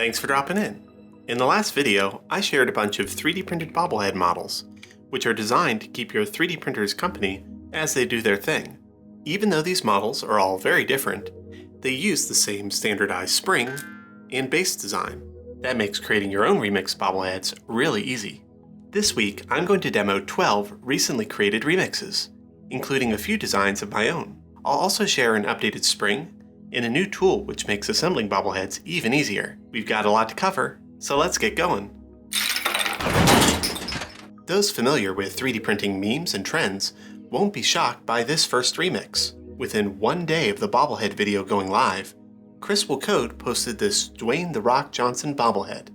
Thanks for dropping in. In the last video, I shared a bunch of 3D printed bobblehead models, which are designed to keep your 3D printers company as they do their thing. Even though these models are all very different, they use the same standardized spring and base design. That makes creating your own remix bobbleheads really easy. This week, I'm going to demo 12 recently created remixes, including a few designs of my own. I'll also share an updated spring and a new tool which makes assembling bobbleheads even easier. We've got a lot to cover, so let's get going. Those familiar with 3D printing memes and trends won't be shocked by this first remix. Within one day of the bobblehead video going live, kriswillcode posted this Dwayne "The Rock" Johnson bobblehead.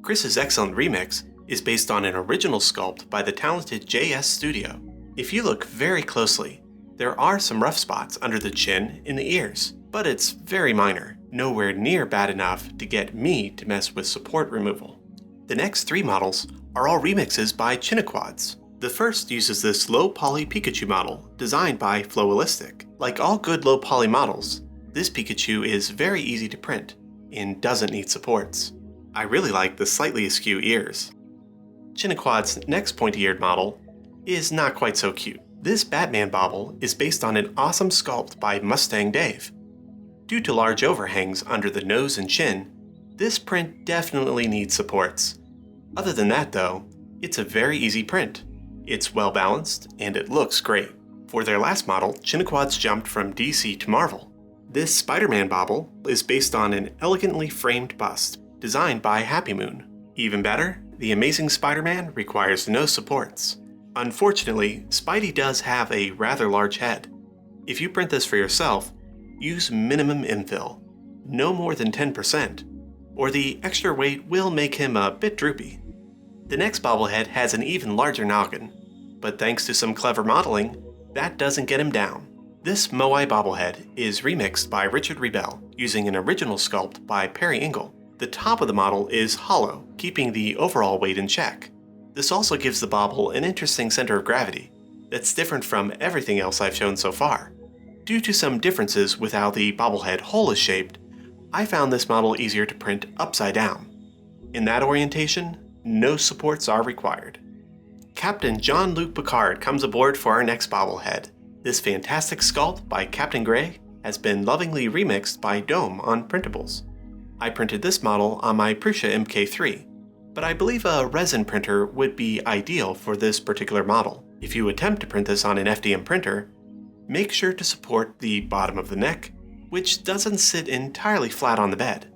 Chris's excellent remix is based on an original sculpt by the talented JS Studio. If you look very closely, there are some rough spots under the chin and the ears, but it's very minor, nowhere near bad enough to get me to mess with support removal. The next three models are all remixes by Chinaquads. The first uses this low-poly Pikachu model designed by Flowalistik. Like all good low-poly models, this Pikachu is very easy to print and doesn't need supports. I really like the slightly askew ears. Chinaquad's next pointy-eared model is not quite so cute. This Batman bobble is based on an awesome sculpt by Mustang Dave. Due to large overhangs under the nose and chin, this print definitely needs supports. Other than that though, it's a very easy print. It's well balanced and it looks great. For their last model, Chinaquads jumped from DC to Marvel. This Spider-Man bobble is based on an elegantly framed bust designed by Happy Moon. Even better, the Amazing Spider-Man requires no supports. Unfortunately, Spidey does have a rather large head. If you print this for yourself, use minimum infill, no more than 10%, or the extra weight will make him a bit droopy. The next bobblehead has an even larger noggin, but thanks to some clever modeling, that doesn't get him down. This Moai bobblehead is remixed by Richard Reibel using an original sculpt by Engel. The top of the model is hollow, keeping the overall weight in check. This also gives the bobble an interesting center of gravity that's different from everything else I've shown so far. Due to some differences with how the bobblehead hole is shaped, I found this model easier to print upside down. In that orientation, no supports are required. Captain Jean-Luc Picard comes aboard for our next bobblehead. This fantastic sculpt by Captain Gray has been lovingly remixed by Dome on printables. I printed this model on my Prusa MK3, but I believe a resin printer would be ideal for this particular model. If you attempt to print this on an FDM printer, make sure to support the bottom of the neck, which doesn't sit entirely flat on the bed.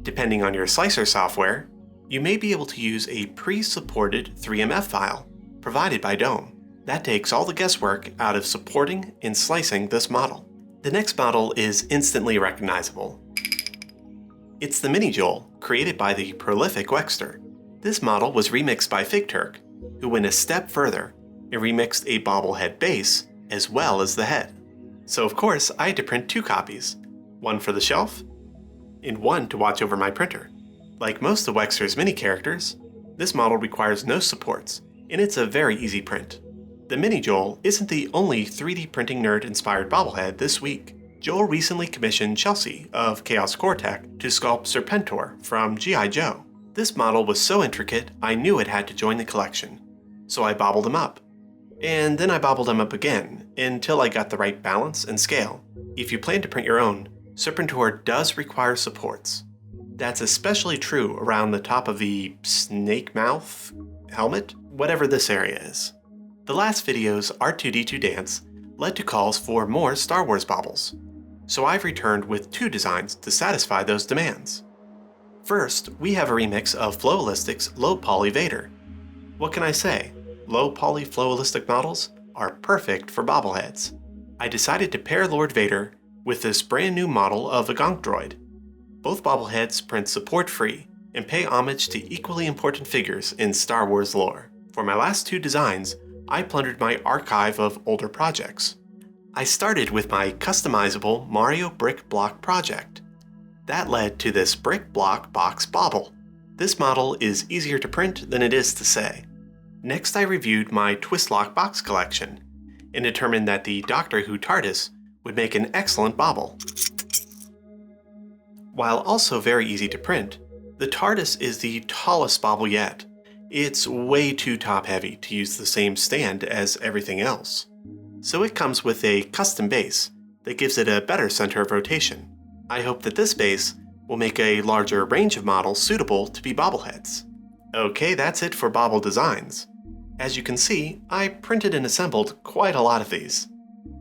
Depending on your slicer software, you may be able to use a pre-supported 3MF file provided by Dome. That takes all the guesswork out of supporting and slicing this model. The next model is instantly recognizable. It's the Mini Joule, created by the prolific Wekster. This model was remixed by Figterk, who went a step further and remixed a bobblehead base as well as the head. So of course, I had to print two copies, one for the shelf and one to watch over my printer. Like most of Wekster's mini characters, this model requires no supports, and it's a very easy print. The Mini Joule isn't the only 3D printing nerd-inspired bobblehead this week. Joel recently commissioned Chelsea of Chaos Core Tech to sculpt Serpentor from GI Joe. This model was so intricate, I knew it had to join the collection, so I bobbled him up. And then I bobbled him up again, until I got the right balance and scale. If you plan to print your own, Serpentor does require supports. That's especially true around the top of the snake mouth helmet, whatever this area is. The last video's R2-D2 dance led to calls for more Star Wars bobbles, so I've returned with two designs to satisfy those demands. First, we have a remix of Flowalistik's low-poly Vader. What can I say? Low-poly Flowalistik models are perfect for bobbleheads. I decided to pair Lord Vader with this brand new model of a Gonk droid. Both bobbleheads print support-free and pay homage to equally important figures in Star Wars lore. For my last two designs, I plundered my archive of older projects. I started with my customizable Mario brick block project. That led to this brick block box bobble. This model is easier to print than it is to say. Next, I reviewed my twist lock box collection and determined that the Doctor Who Tardis would make an excellent bobble. While also very easy to print, The Tardis is the tallest bobble yet. It's way too top heavy to use the same stand as everything else. So it comes with a custom base that gives it a better center of rotation. I hope that this base will make a larger range of models suitable to be bobbleheads. Okay, that's it for bobble designs. As you can see, I printed and assembled quite a lot of these.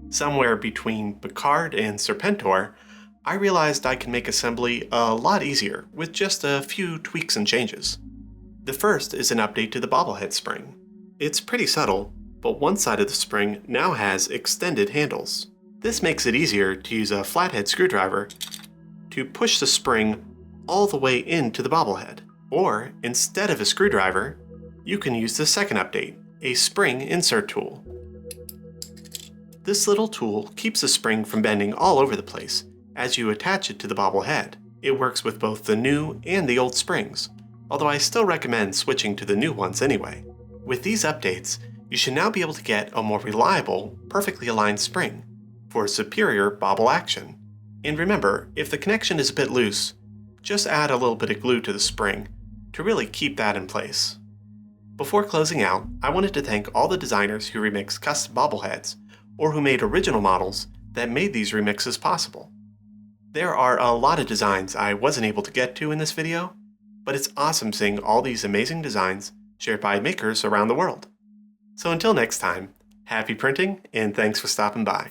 Somewhere between Picard and Serpentor, I realized I can make assembly a lot easier with just a few tweaks and changes. The first is an update to the bobblehead spring. It's pretty subtle, but one side of the spring now has extended handles. This makes it easier to use a flathead screwdriver to push the spring all the way into the bobblehead. Or, instead of a screwdriver, you can use the second update, a spring insert tool. This little tool keeps the spring from bending all over the place as you attach it to the bobblehead. It works with both the new and the old springs, although I still recommend switching to the new ones anyway. With these updates, you should now be able to get a more reliable, perfectly aligned spring for superior bobble action. And remember, if the connection is a bit loose, just add a little bit of glue to the spring to really keep that in place. Before closing out, I wanted to thank all the designers who remixed custom bobbleheads or who made original models that made these remixes possible. There are a lot of designs I wasn't able to get to in this video, but it's awesome seeing all these amazing designs shared by makers around the world. So until next time, happy printing and thanks for stopping by.